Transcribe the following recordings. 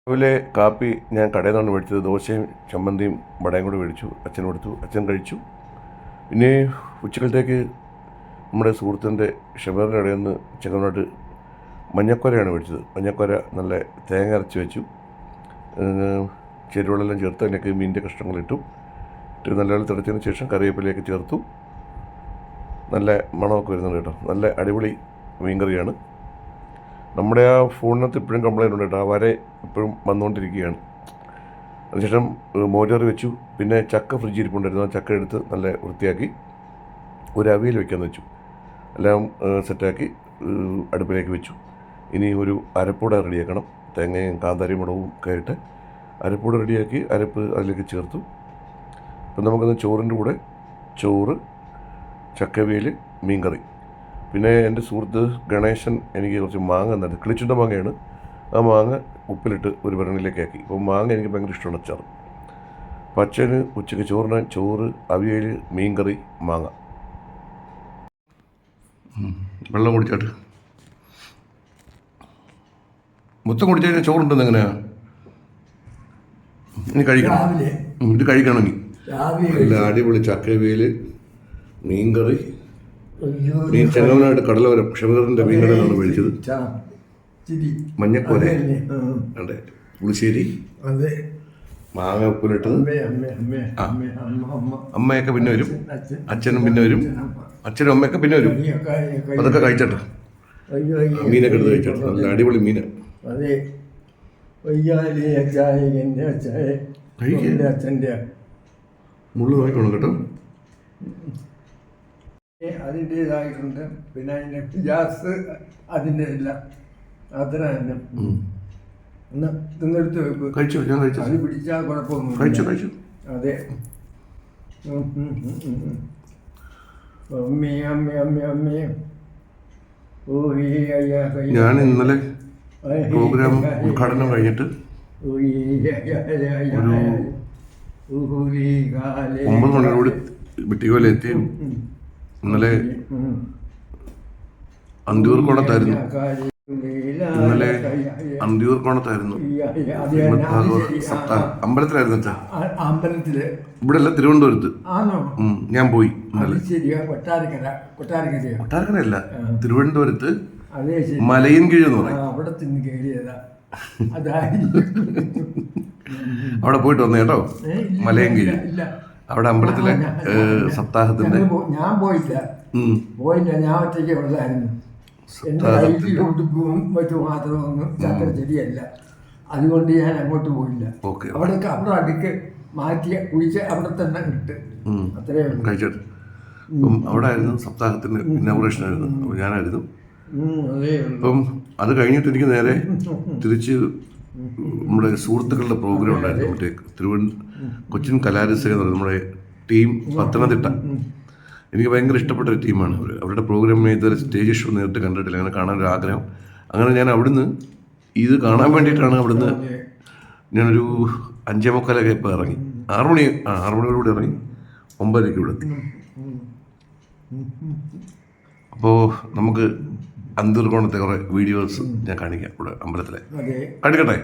രാവിലെ കാപ്പി ഞാൻ കടയിൽ നിന്നാണ് മേടിച്ചത്. ദോശയും ചമ്മന്തിയും വടയും കൂടി മേടിച്ചു. അച്ഛന് കൊടുത്തു, അച്ഛൻ കഴിച്ചു. പിന്നെ ഉച്ചക്കലത്തേക്ക് നമ്മുടെ സുഹൃത്തിൻ്റെ ഷെബറിൻ്റെ കടയിൽ നിന്ന് ചെങ്ങനാട്ട് മഞ്ഞക്കൊരയാണ് മേടിച്ചത്. മഞ്ഞക്കൊര നല്ല തേങ്ങ അരച്ച് വെച്ചു, ചേരുവകളെല്ലാം ചേർത്ത് അതിലേക്ക് മീനിൻ്റെ കഷ്ണങ്ങളിട്ടു. ഇട്ട് നല്ലപോലെ തിളച്ചതിന് ശേഷം കറിവേപ്പിലയൊക്കെ ചേർത്തു. നല്ല മണമൊക്കെ വരുന്നുണ്ട് കേട്ടോ. നല്ല അടിപൊളി മീൻകറിയാണ്. നമ്മുടെ ആ ഫോണിനകത്ത് ഇപ്പോഴും കംപ്ലൈൻറ്റ് ഉണ്ട് കേട്ടോ. ആ വരെ ഇപ്പോഴും വന്നുകൊണ്ടിരിക്കുകയാണ്. അതിനുശേഷം മോരുകറി വെച്ചു. പിന്നെ ചക്ക ഫ്രിഡ്ജിൽ ഇരിപ്പുണ്ടായിരുന്നു. ആ ചക്ക എടുത്ത് നല്ല വൃത്തിയാക്കി ഒരു അവിയൽ വെക്കാമെന്ന് വെച്ചു. എല്ലാം സെറ്റാക്കി അടുപ്പിലേക്ക് വെച്ചു. ഇനി ഒരു അരപ്പൂട റെഡിയാക്കണം. തേങ്ങയും കാന്താരി മുളകും ഒക്കെ ആയിട്ട് അരപ്പൂട റെഡിയാക്കി അരപ്പ് അതിലേക്ക് ചേർത്തു. അപ്പം നമുക്കന്ന് ചോറിൻ്റെ കൂടെ ചോറ്, ചക്കവിയൽ, മീൻകറി. പിന്നെ എൻ്റെ സുഹൃത്ത് ഗണേശൻ എനിക്ക് കുറച്ച് മാങ്ങ തന്നിട്ട്, കിളിച്ചുണ്ട മാങ്ങയാണ്. ആ മാങ്ങ ഉപ്പിലിട്ട് ഒരു ഭരണിയിലേക്കാക്കി. അപ്പോൾ മാങ്ങ എനിക്ക് ഭയങ്കര ഇഷ്ടമാണ്, അച്ചാർ. അപ്പം അച്ഛന് ഉച്ചയ്ക്ക് ചോറ്, അവിയൽ, മീൻകറി, മാങ്ങ. വെള്ളം കുടിച്ചാട്ട് മൊത്തം കുടിച്ചു കഴിഞ്ഞാൽ ചോറുണ്ടെന്ന് എങ്ങനെയാണ്? ഇനി കഴിക്കണം, ഇത് കഴിക്കണമെങ്കിൽ. നല്ല അടിപൊളി ചക്കവിയൽ, മീൻകറി, മീൻ ചെങ്ങവനായിട്ട് കടലവരം ഷെബറിൻ്റെ മീൻകറിയാണ് മേടിച്ചത്. മഞ്ഞക്കോര, അതെ, പുളിശ്ശേരി, മാങ്ങ ഉപ്പിലിട്ടത്. അമ്മയൊക്കെ പിന്നെ വരും, അച്ഛനും പിന്നെ വരും, അച്ഛനും അമ്മയൊക്കെ പിന്നെ വരും. അതൊക്കെ കഴിച്ചട്ടെ. മീനൊക്കെ എടുത്ത് കഴിച്ചോട്ടെ. നല്ല അടിപൊളി മീന. മുള്ളു നോക്കണം കേട്ടോ. അതിൻ്റെതായിട്ടുണ്ട്. പിന്നെ അതിൻ്റെ ഗ്യാസ് അതിൻ്റെ ഇല്ല, അത്ര തന്നെ. തിന്നെടുത്ത് വെക്കും. കഴിച്ചു, ഞാൻ കഴിച്ചു. അത് പിടിച്ചാൽ കുഴപ്പമൊന്നും കഴിച്ചു. അതെ. അമ്മേ അമ്മേ അമ്മേ അമ്മേ. ഞാൻ ഇന്നലെ പ്രോഗ്രാം ഉദ്ഘാടനം കഴിഞ്ഞിട്ട് ഒരു 9 മണിയോട് വിട്ടികോലെത്തി. ഇന്നലെ അന്തിയൂർക്കോണത്തായിരുന്നു. അമ്പലത്തിലായിരുന്നു അച്ഛാ. അമ്പലത്തില് ഇവിടെ അല്ല, തിരുവനന്തപുരത്ത്. ഞാൻ പോയി ഇന്നലെ. കൊട്ടാരക്കരയല്ല, തിരുവനന്തപുരത്ത് മലയൻ കീഴ് എന്ന് പറയും. അവിടെ പോയിട്ട് വന്നേ കേട്ടോ. മലയൻ കീഴ് അവിടെ അമ്പലത്തിലെ സപ്താഹത്തിന്റെ. ഞാൻ പോയില്ല, ഞാൻ ഒറ്റയ്ക്ക് ഉള്ളതായിരുന്നു. എൻ്റെ കയ്യിൽ ഉടുപ്പും മറ്റും മാത്രമൊന്നും ചക്കര ചെടിയല്ല, അതുകൊണ്ട് ഞാൻ അങ്ങോട്ട് പോയില്ല. അവിടെ അടുക്ക് മാറ്റി കുഴിച്ച് അവിടെ തന്നെ ഇട്ട് അത്രേ കഴിച്ചിട്ട്. അപ്പം അവിടെ ആയിരുന്നു സപ്താഹത്തിന്റെ ഇനോഗ്രേഷൻ ആയിരുന്നു. അപ്പം ഞാനായിരുന്നു. അപ്പം അത് കഴിഞ്ഞിട്ട് എനിക്ക് നേരെ തിരിച്ച് നമ്മുടെ സുഹൃത്തുക്കളുടെ പ്രോഗ്രാം ഉണ്ടായിരുന്നു. മറ്റേ കൊച്ചിൻ കലാരസ എന്ന് പറയുന്നത് നമ്മുടെ ടീം പത്തനംതിട്ട. എനിക്ക് ഭയങ്കര ഇഷ്ടപ്പെട്ട ഒരു ടീമാണ് അവർ. അവരുടെ പ്രോഗ്രാം ഇതുവരെ സ്റ്റേജ് ഷോ നേരിട്ട് കണ്ടിട്ടില്ല. അങ്ങനെ കാണാനൊരു ആഗ്രഹം. അങ്ങനെ ഞാൻ അവിടുന്ന് ഇത് കാണാൻ വേണ്ടിയിട്ടാണ് അവിടുന്ന് ഞാനൊരു 5:45 ഇപ്പോൾ ഇറങ്ങി. 6 മണിയോടുകൂടി ഇറങ്ങി 9:00 ഇവിടെ എത്തി. അപ്പോൾ നമുക്ക് അന്തൂർകോണത്തെ കുറെ വീഡിയോസ് ഞാൻ കാണിക്കാം. ഇവിടെ അമ്പലത്തിലെ കാണിക്കട്ടെ?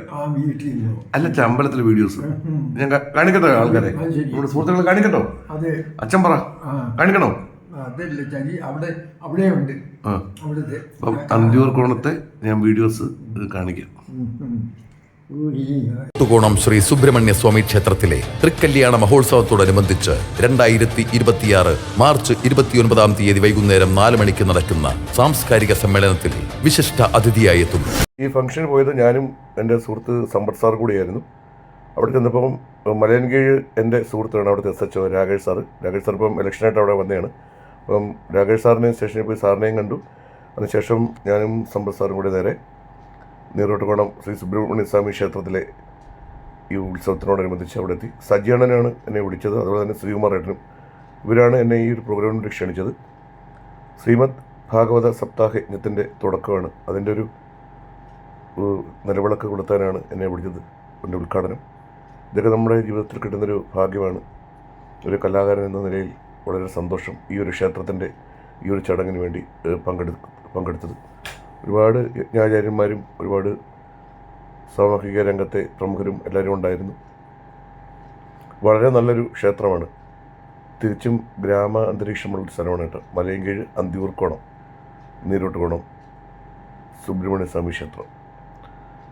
അല്ല, അമ്പലത്തിലെ വീഡിയോസ് ഞാൻ കാണിക്കട്ടെ ആൾക്കാരെ, നമ്മുടെ സുഹൃത്തുക്കളെ കാണിക്കട്ടോ? അച്ഛൻ പറ, കാണിക്കണോ? അപ്പം അന്തൂർകോണത്തെ ഞാൻ വീഡിയോസ് കാണിക്കാം. ോണം ശ്രീ സുബ്രഹ്മണ്യ സ്വാമി ക്ഷേത്രത്തിലെ തൃക്കല്യാണ മഹോത്സവത്തോടനുബന്ധിച്ച് 2026 മാർച്ച് 29-ാം തീയതി വൈകുന്നേരം 4 മണിക്ക് നടക്കുന്ന സാംസ്കാരിക സമ്മേളനത്തിൽ വിശിഷ്ട അതിഥിയായി എത്തും. ഈ ഫംഗ്ഷന് പോയത് ഞാനും എൻ്റെ സുഹൃത്ത് സമ്പത്ത് സാർ കൂടിയായിരുന്നു. അവിടെ ചെന്നപ്പം മലയൻകീഴ് എൻ്റെ സുഹൃത്താണ്, അവിടുത്തെ SHO രാകേഷ് സാർ ഇപ്പം ഇലക്ഷനായിട്ട് അവിടെ വന്നതാണ്. അപ്പം രാകേഷ് സാറിനെ സ്റ്റേഷനിൽ പോയി സാറിനെയും കണ്ടു. അതിനുശേഷം ഞാനും സമ്പത്ത് സാറും കൂടി നേരെ നീറോട്ടുകോണം ശ്രീ സുബ്രഹ്മണ്യ സ്വാമി ക്ഷേത്രത്തിലെ ഈ ഉത്സവത്തിനോടനുബന്ധിച്ച് അവിടെ എത്തി. സജിയണ്ണനാണ് എന്നെ വിളിച്ചത്, അതുപോലെ തന്നെ ശ്രീകുമാർ ഏട്ടനും. ഇവരാണ് എന്നെ ഈ ഒരു പ്രോഗ്രാമിന് ക്ഷണിച്ചത്. ശ്രീമദ് ഭാഗവത സപ്താഹയജ്ഞത്തിൻ്റെ തുടക്കമാണ്. അതിൻ്റെ ഒരു നിലവിളക്ക് കൊളുത്താനാണ് എന്നെ വിളിച്ചത്. എൻ്റെ ഉദ്ഘാടനം ഇതൊക്കെ നമ്മുടെ ജീവിതത്തിൽ കിട്ടുന്നൊരു ഭാഗ്യമാണ്. ഒരു കലാകാരൻ എന്ന നിലയിൽ വളരെ സന്തോഷം ഈ ഒരു ക്ഷേത്രത്തിൻ്റെ ഈ ഒരു ചടങ്ങിന് വേണ്ടി പങ്കെടുത്തത്. ഒരുപാട് യജ്ഞാചാര്യന്മാരും ഒരുപാട് സാമൂഹിക രംഗത്തെ പ്രമുഖരും എല്ലാവരും ഉണ്ടായിരുന്നു. വളരെ നല്ലൊരു ക്ഷേത്രമാണ്. തിരിച്ചും ഗ്രാമ അന്തരീക്ഷമുള്ളൊരു സ്ഥലമാണ് കേട്ടോ. മലയൻകീഴ് അന്തിയൂർക്കോണം നീരോട്ടുകോണം സുബ്രഹ്മണ്യ സ്വാമി ക്ഷേത്രം.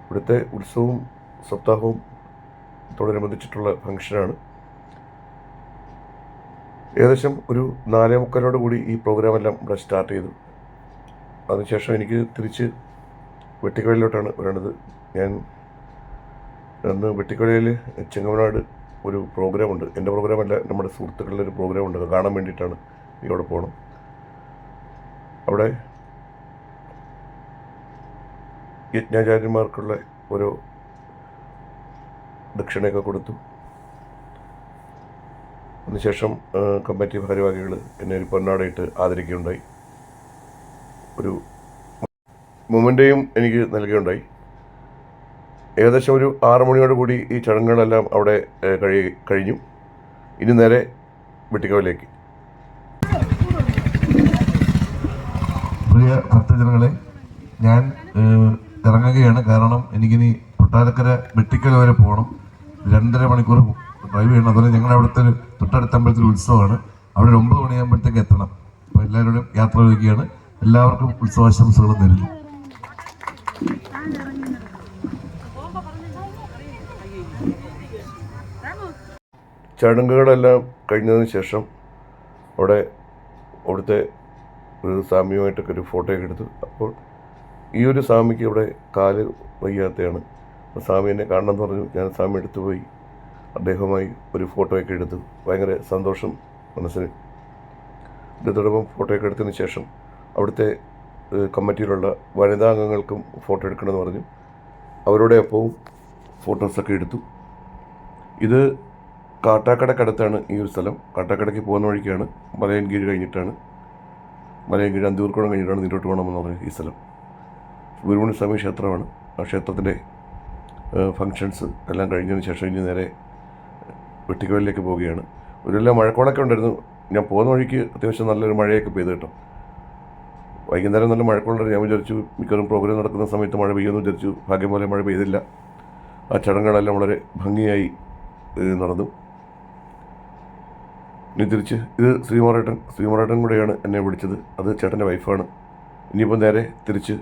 ഇവിടുത്തെ ഉത്സവവും സപ്താഹവും തോടനുബന്ധിച്ചിട്ടുള്ള ഫംഗ്ഷനാണ്. ഏകദേശം ഒരു 4:45 കൂടി ഈ പ്രോഗ്രാമെല്ലാം ഇവിടെ സ്റ്റാർട്ട് ചെയ്തു. അതിനുശേഷം എനിക്ക് തിരിച്ച് വെട്ടിക്കവലയിലോട്ടാണ് വരേണ്ടത്. ഞാൻ അന്ന് വെട്ടിക്കവലയിൽ ചെങ്ങമനാട് ഒരു പ്രോഗ്രാമുണ്ട്. എൻ്റെ പ്രോഗ്രാമല്ല, നമ്മുടെ സുഹൃത്തുക്കളുടെ ഒരു പ്രോഗ്രാമുണ്ട്. അത് കാണാൻ വേണ്ടിയിട്ടാണ് എനിക്ക് അവിടെ പോകണം. അവിടെ യജ്ഞാചാര്യന്മാർക്കുള്ള ഓരോ ദക്ഷിണയൊക്കെ കൊടുത്തു. അതിനുശേഷം കമ്മിറ്റി ഭാരവാഹികൾ എന്നെ ഒരു പൊന്നാടയിട്ട് ആദരിക്കുകയുണ്ടായി. ഒരു മൊമെൻ്റെയും എനിക്ക് നൽകുകയുണ്ടായി. ഏകദേശം ഒരു 6 മണിയോട് കൂടി ഈ ചടങ്ങുകളെല്ലാം അവിടെ കഴിഞ്ഞു. ഇനി നേരെ വെട്ടിക്കവലേക്ക്. പ്രിയ ഭക്തജനങ്ങളെ, ഞാൻ ഇറങ്ങുകയാണ്. കാരണം എനിക്കിനി കൊട്ടാരക്കര വെട്ടിക്കൽ വരെ പോകണം. 2.5 മണിക്കൂർ ഡ്രൈവ് ചെയ്യണം. അതുപോലെ ഞങ്ങളുടെ അവിടുത്തെ തൊട്ടടുത്ത അമ്പലത്തിൽ ഉത്സവമാണ്. അവിടെ 9 മണിയാകുമ്പോഴത്തേക്ക് എത്തണം. അപ്പോൾ എല്ലാവരോടും യാത്ര വയ്ക്കുകയാണ്. എല്ലാവർക്കും ഉത്സവാശംസകളും നേരുന്നു. ചടങ്ങുകളെല്ലാം കഴിഞ്ഞതിന് ശേഷം അവിടുത്തെ ഒരു സ്വാമിയുമായിട്ടൊക്കെ ഒരു ഫോട്ടോയൊക്കെ എടുത്തു. അപ്പോൾ ഈ ഒരു സ്വാമിക്ക് ഇവിടെ കാല് വയ്യാത്തയാണ്. അപ്പോൾ സ്വാമി എന്നെ കാണണമെന്ന് പറഞ്ഞു. ഞാൻ സ്വാമി എടുത്തു പോയി അദ്ദേഹവുമായി ഒരു ഫോട്ടോയൊക്കെ എടുത്തു. ഭയങ്കര സന്തോഷം മനസ്സിന്. ഇതോടൊപ്പം ഫോട്ടോയൊക്കെ എടുത്തതിന് ശേഷം അവിടുത്തെ കമ്മിറ്റിയിലുള്ള വനിതാ അംഗങ്ങൾക്കും ഫോട്ടോ എടുക്കണമെന്ന് പറഞ്ഞു. അവരുടെ ഒപ്പവും ഫോട്ടോസൊക്കെ എടുത്തു. ഇത് കാട്ടാക്കടക്കടുത്താണ് ഈ ഒരു സ്ഥലം. കാട്ടാക്കടയ്ക്ക് പോകുന്ന വഴിക്കാണ്. മലയൻകീഴ് കഴിഞ്ഞിട്ടാണ്, മലയൻകീഴ് അന്തിയൂർക്കോണം കഴിഞ്ഞിട്ടാണ് നീരോട്ടുകോണം എന്ന് പറയുന്നത് ഈ സ്ഥലം. സുബ്രഹ്മണ്യ സ്വാമി ക്ഷേത്രമാണ്. ആ ക്ഷേത്രത്തിൻ്റെ ഫങ്ഷൻസ് എല്ലാം കഴിഞ്ഞതിന് ശേഷം ഇനി നേരെ വെട്ടിക്കവലിലേക്ക് പോവുകയാണ്. ഒരെല്ലാം മഴക്കോളൊക്കെ ഉണ്ടായിരുന്നു. ഞാൻ പോകുന്ന വഴിക്ക് അത്യാവശ്യം നല്ലൊരു മഴയൊക്കെ പെയ്തു കേട്ടോ. വൈകുന്നേരം നല്ല മഴക്കോളുണ്ടായിരുന്നു. ഞാൻ വിചാരിച്ചു മിക്കവാറും പ്രോഗ്രാം നടക്കുന്ന സമയത്ത് മഴ പെയ്യുമെന്ന് വിചാരിച്ചു. ഭാഗ്യം പോലെ മഴ പെയ്തില്ല. ആ ചടങ്ങുകളെല്ലാം വളരെ ഭംഗിയായി നടന്നു. ഇനി തിരിച്ച് ഇത് ശ്രീമാറേട്ടൻ കൂടെയാണ് എന്നെ വിളിച്ചത്. അത് ചേട്ടൻ്റെ വൈഫാണ്. ഇനിയിപ്പോൾ നേരെ തിരിച്ച്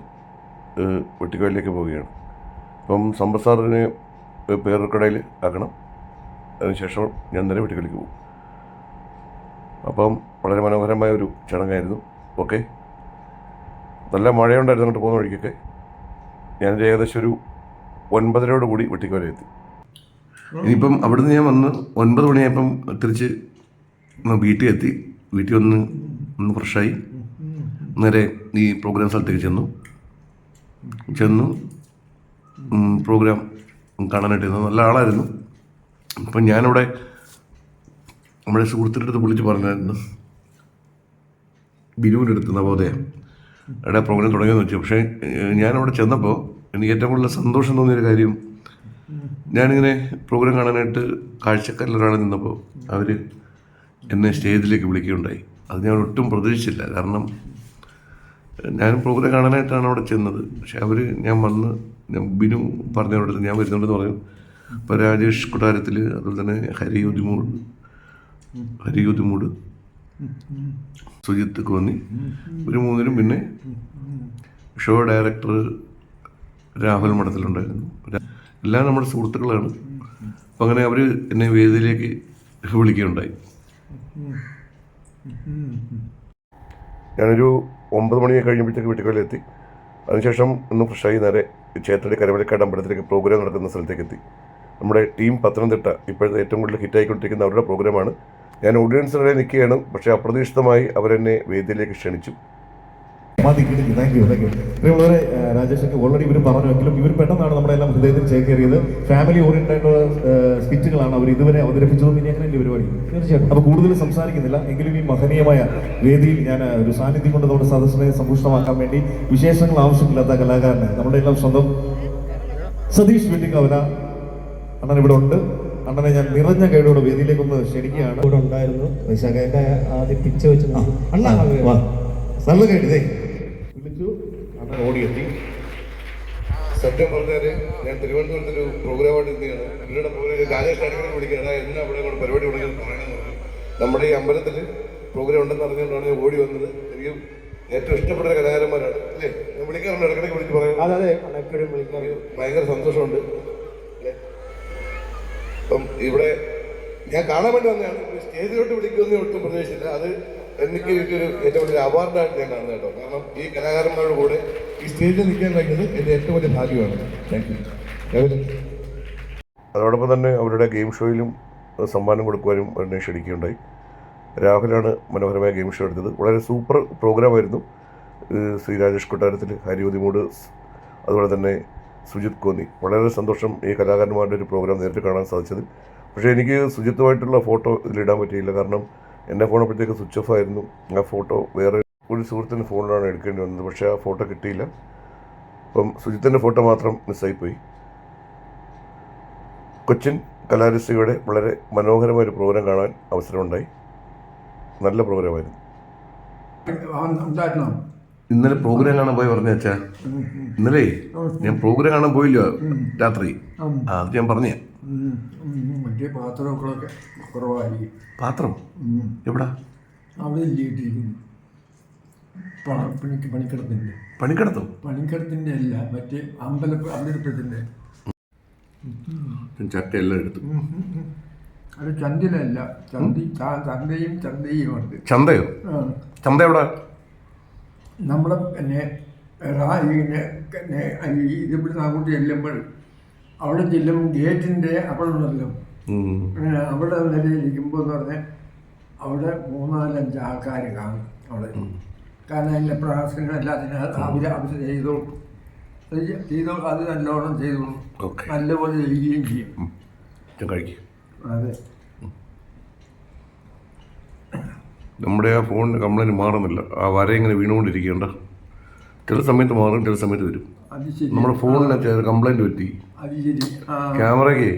വെട്ടിക്കവലിലേക്ക് പോവുകയാണ്. അപ്പം സമ്പത്ത് സാറിനെ പേരൂർക്കടയിൽ ആക്കണം. അതിനുശേഷം ഞാൻ നേരെ വെട്ടിക്കവലിക്ക് പോകും. അപ്പം വളരെ മനോഹരമായ ഒരു ചടങ്ങായിരുന്നു. ഓക്കെ, നല്ല മഴയുണ്ടായിരുന്നു അങ്ങോട്ട് പോകുന്ന വഴിക്കൊക്കെ. ഞാനൊരു ഏകദേശം ഒരു 9:30 കൂടി വെട്ടിക്കവലയെത്തി. ഇനിയിപ്പം അവിടുന്ന് ഞാൻ വന്ന് 9 മണിയായപ്പം തിരിച്ച് വീട്ടിൽ എത്തി. വീട്ടിൽ ഒന്ന് ഫ്രഷായി നേരെ ഈ പ്രോഗ്രാം സ്ഥലത്തേക്ക് ചെന്നു പ്രോഗ്രാം കാണാനായിട്ടിരുന്നു. നല്ല ആളായിരുന്നു. അപ്പം ഞാനിവിടെ നമ്മുടെ സുഹൃത്തിൻ്റെ അടുത്ത് വിളിച്ച് പറഞ്ഞായിരുന്നു, ബിനുവിൻ്റെ അടുത്ത് നവോദയ അവിടെ പ്രോഗ്രാം തുടങ്ങിയെന്ന് വെച്ചു. പക്ഷേ ഞാനവിടെ ചെന്നപ്പോൾ എനിക്ക് ഏറ്റവും കൂടുതൽ സന്തോഷം തോന്നിയൊരു കാര്യം, ഞാനിങ്ങനെ പ്രോഗ്രാം കാണാനായിട്ട് കാഴ്ചക്കാരിലൊരാൾ നിന്നപ്പോൾ അവർ എന്നെ സ്റ്റേജിലേക്ക് വിളിക്കുകയുണ്ടായി. അത് ഞാൻ ഒട്ടും പ്രതീക്ഷിച്ചില്ല. കാരണം ഞാൻ പ്രോഗ്രാം കാണാനായിട്ടാണ് അവിടെ ചെന്നത്. പക്ഷെ ഞാൻ ബിനു പറഞ്ഞവരുടെ ഞാൻ വരുന്നുണ്ടെന്ന് പറഞ്ഞു. ഇപ്പോൾ രാജേഷ് കൊട്ടാരത്തിൽ, അതുപോലെ തന്നെ ഹരിയുതിമൂട്, സുജിത്ത് കോന്നി, ഒരു 3 പിന്നെ ഷോ ഡയറക്ടർ രാഹുൽ മഠത്തിലുണ്ടായിരുന്നു. എല്ലാം നമ്മുടെ സുഹൃത്തുക്കളാണ്. അപ്പം അങ്ങനെ അവർ എന്നെ വേദിയിലേക്ക് വിളിക്കുകയുണ്ടായി. ഞാനൊരു 9 മണി കഴിഞ്ഞപ്പോഴത്തേക്ക് വെട്ടിക്കവലയെത്തി. അതിനുശേഷം ഒന്ന് ഫ്രഷായി നേരെ ചേത്തടി കരവലക്കാട് അമ്പലത്തിലേക്ക് പ്രോഗ്രാം നടക്കുന്ന സ്ഥലത്തേക്ക് എത്തി. നമ്മുടെ ടീം പത്തനംതിട്ട ഇപ്പോഴത്തെ ഏറ്റവും കൂടുതൽ ഹിറ്റായിക്കൊണ്ടിരിക്കുന്ന അവരുടെ പ്രോഗ്രാമാണ്. ഞാൻ ഓഡിയൻസിനിടെ നിൽക്കുകയാണ്. പക്ഷേ അപ്രതീക്ഷിതമായി അവരെന്നെ വേദിയിലേക്ക് ക്ഷണിച്ചു. പ്രിയമുള്ളവരെ, രാജേഷൊക്കെ ഓൾറെഡി ഇവർ പറഞ്ഞുവെങ്കിലും ഇവർ പെട്ടെന്നാണ് നമ്മുടെ എല്ലാം ഹൃദയത്തിൽ ചേക്കേറിയത്. ഫാമിലി ഓറിയന്റഡ് സ്കിറ്റുകളാണ് അവർ ഇതുവരെ അവതരിപ്പിച്ചതും. ഇനി അങ്ങനെയല്ലേ പരിപാടി? തീർച്ചയായിട്ടും. അപ്പോൾ കൂടുതൽ സംസാരിക്കുന്നില്ല. എങ്കിലും ഈ മഹനീയമായ വേദിയിൽ ഞാൻ ഒരു സാന്നിധ്യം കൊണ്ട് നമ്മുടെ സദസ്സിനെ സമ്പുഷ്ടമാക്കാൻ വേണ്ടി വിശേഷങ്ങൾ ആവശ്യമില്ലാത്ത കലാകാരന് നമ്മുടെ എല്ലാം സ്വന്തം സതീഷ് വെട്ടിക്കവല അണ്ണൻ ഇവിടെ ഉണ്ട്. അണ്ണനെ ഞാൻ നിറഞ്ഞ കൈയോടെ വേദിയിലേക്കൊന്ന് ക്ഷണിക്കുകയാണ്. ഇവിടെ ഉണ്ടായിരുന്നു. വൈശാഖയൊക്കെ ആദ്യം പിച്ച വെച്ച് അണ്ണ നല്ല കേട്ടതേ വിളിച്ചു. അണ്ണൻ ഓടിയെത്തി. സത്യം പറഞ്ഞാൽ ഞാൻ തിരുവനന്തപുരത്തൊരു പ്രോഗ്രാമായിട്ട് ഇരുന്നതാണ്. ഇവരുടെ പ്രോഗ്രാം രാജേഷ് അടിക്കടി വിളിക്കുകയാണ്, എന്നാ അവിടെ കൂടെ പരിപാടി ഉണ്ടെങ്കിൽ പറയണമെന്ന് പറഞ്ഞു. നമ്മുടെ ഈ അമ്പലത്തിൽ പ്രോഗ്രാം ഉണ്ടെന്ന് അറിഞ്ഞുകൊണ്ടാണ് ഞാൻ ഓടി വന്നത്. എനിക്ക് ഏറ്റവും ഇഷ്ടപ്പെട്ട കലാകാരന്മാരാണ് അല്ലേ, ഞാൻ വിളിക്കാറുണ്ട്, ഇടയ്ക്കിടയ്ക്ക് വിളിച്ച് പറയാം. അതെ എപ്പോഴും വിളിക്കാൻ ഭയങ്കര സന്തോഷമുണ്ട്. അപ്പം ഇവിടെ ഞാൻ കാണാൻ വേണ്ടി വന്നതാണ്. സ്റ്റേജിലോട്ട് വിളിക്കുമെന്ന് ഒട്ടും പ്രതീക്ഷിച്ചില്ല. അത് എനിക്ക് എനിക്കൊരു ഏറ്റവും വലിയ അവാർഡായിട്ട് ഞാൻ കാണുന്നത് കേട്ടോ. കാരണം ഈ കലാകാരന്മാരുടെ കൂടെ ഈ സ്റ്റേജിൽ നിൽക്കാൻ കഴിഞ്ഞത് എൻ്റെ ഏറ്റവും വലിയ ഭാഗ്യമാണ്. Thank you. അതോടൊപ്പം തന്നെ അവരുടെ ഗെയിം ഷോയിലും സമ്മാനം കൊടുക്കുവാനും എന്നെ ക്ഷണിക്കുകയുണ്ടായി. രാഹുലാണ് മനോഹരമായ ഗെയിം ഷോ എടുത്തത്. വളരെ സൂപ്പർ പ്രോഗ്രാമായിരുന്നു. ശ്രീ രാജേഷ് കൊട്ടാരത്തിൽ, ഹരിയോതിമൂട്, അതുപോലെ തന്നെ സുജിത് കോന്നി. വളരെ സന്തോഷം ഈ കലാകാരന്മാരുടെ ഒരു പ്രോഗ്രാം നേരിട്ട് കാണാൻ സാധിച്ചത്. പക്ഷേ എനിക്ക് സുജിത്തുമായിട്ടുള്ള ഫോട്ടോ ഇതിലിടാൻ പറ്റിയില്ല. കാരണം എൻ്റെ ഫോണപ്പോഴത്തേക്ക് സ്വിച്ച് ഓഫ് ആയിരുന്നു. ആ ഫോട്ടോ വേറെ ഒരു സുഹൃത്തിൻ്റെ ഫോണിലാണ് എടുക്കേണ്ടി വന്നത്. പക്ഷേ ആ ഫോട്ടോ കിട്ടിയില്ല. അപ്പം സുജിത്തിൻ്റെ ഫോട്ടോ മാത്രം മിസ്സായിപ്പോയി. കൊച്ചിൻ കലാരസിയുടെ വളരെ മനോഹരമായ ഒരു പ്രോഗ്രാം കാണാൻ അവസരമുണ്ടായി. നല്ല പ്രോഗ്രാമായിരുന്നു. ഉണ്ടായിരുന്നോ? ഇന്നലെ പ്രോഗ്രാം കാണാൻ പോയി പറഞ്ഞ അച്ഛാ, ഇന്നലെ ഞാൻ പ്രോഗ്രാം കാണാൻ പോയില്ല രാത്രി. അത് ഞാൻ പറഞ്ഞ മറ്റേ പാത്രമൊക്കെ കുറവായിരിക്കും. പാത്രം എവിടാ? അവിടെ ഇല്ലിട്ടിരിക്കുന്നു. പണിക്കിടത്തിൻ്റെ പണിക്കിടത്തോ? പണിക്കിടത്തിൻ്റെ അല്ല, മറ്റേ അമ്പലപ്പത്തിൻ്റെ ചക്ക എല്ലാം എടുത്തു. അത് ചന്തിലല്ല, ചന്തയും ഉണ്ട്. ചന്തയോ? ചന്ത എവിടെ? നമ്മളെ പിന്നെ ഇതിവിടുന്ന് അങ്ങോട്ട് ചെല്ലുമ്പോൾ അവിടെ ചെല്ലുമ്പോൾ ഗേറ്റിൻ്റെ അവിടെ ഉണ്ടല്ലോ, അവിടെ നിലയിലിരിക്കുമ്പോൾ എന്ന് പറഞ്ഞാൽ അവിടെ 3-4-5 ആൾക്കാർ കാണും അവിടെ. കാരണം അതിൻ്റെ പ്രയാസങ്ങൾ എല്ലാത്തിനും അവർ ചെയ്തോളൂ, അത് നല്ലോണം ചെയ്തോളൂ, നല്ലപോലെ ചെയ്യുകയും ചെയ്യും. അതെ. നമ്മുടെ ആ ഫോണിന് കംപ്ലൈൻറ്റ് മാറുന്നില്ല. ആ വര ഇങ്ങനെ വീണുകൊണ്ടിരിക്കേണ്ട. ചില സമയത്ത് മാറും, ചില സമയത്ത് വരും. അത് ശരി. നമ്മുടെ ഫോണിന് കംപ്ലൈൻറ്റ് പറ്റി, അത് ശരി. ക്യാമറയ്ക്ക്.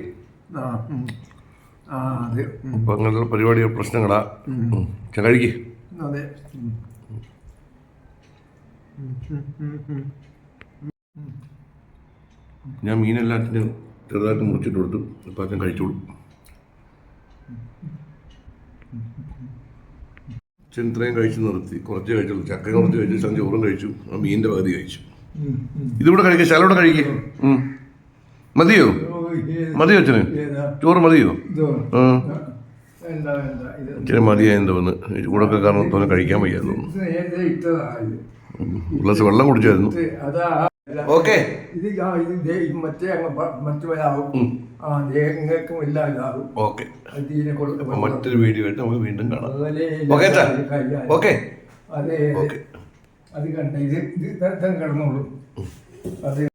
അതെ. അപ്പം അങ്ങനെയുള്ള പരിപാടി പ്രശ്നങ്ങളാ. കഴിക്കേ. അതെ. ഞാൻ മീനെല്ലാത്തിനും ചെറുതായിട്ട് മുറിച്ചിട്ട് കൊടുത്തു. അപ്പം അച്ഛൻ കഴിച്ചോളൂ. അച്ഛൻ ഇത്രയും കഴിച്ച് നിർത്തി. കുറച്ച് കഴിച്ചുള്ളൂ. ചക്ക കുറച്ച് കഴിച്ചു, ചോറും കഴിച്ചു, ആ മീനിൻ്റെ പകുതി കഴിച്ചു. ഇതിവിടെ കഴിക്കുക, ശാലോടെ കഴിക്കുക. മതിയോ? മതിയോ അച്ഛന്? ചോറ് മതിയോ? അച്ഛന് മതിയായെന്ന് തോന്നുന്നു. ചൂടൊക്കെ കാരണം തോന്നുന്നു കഴിക്കാൻ വയ്യാന്ന് തോന്നുന്നു. ഗ്ലാസ് വെള്ളം കുടിച്ചായിരുന്നു. ഓക്കെ. ഓക്കെ, മറ്റൊരു വീഡിയോ ആയിട്ട് നമുക്ക് വീണ്ടും കാണാം. ഓക്കെ അച്ഛാ. ഓക്കെ. അത് കണ്ട ഇത് കിടന്നോളൂ. അത്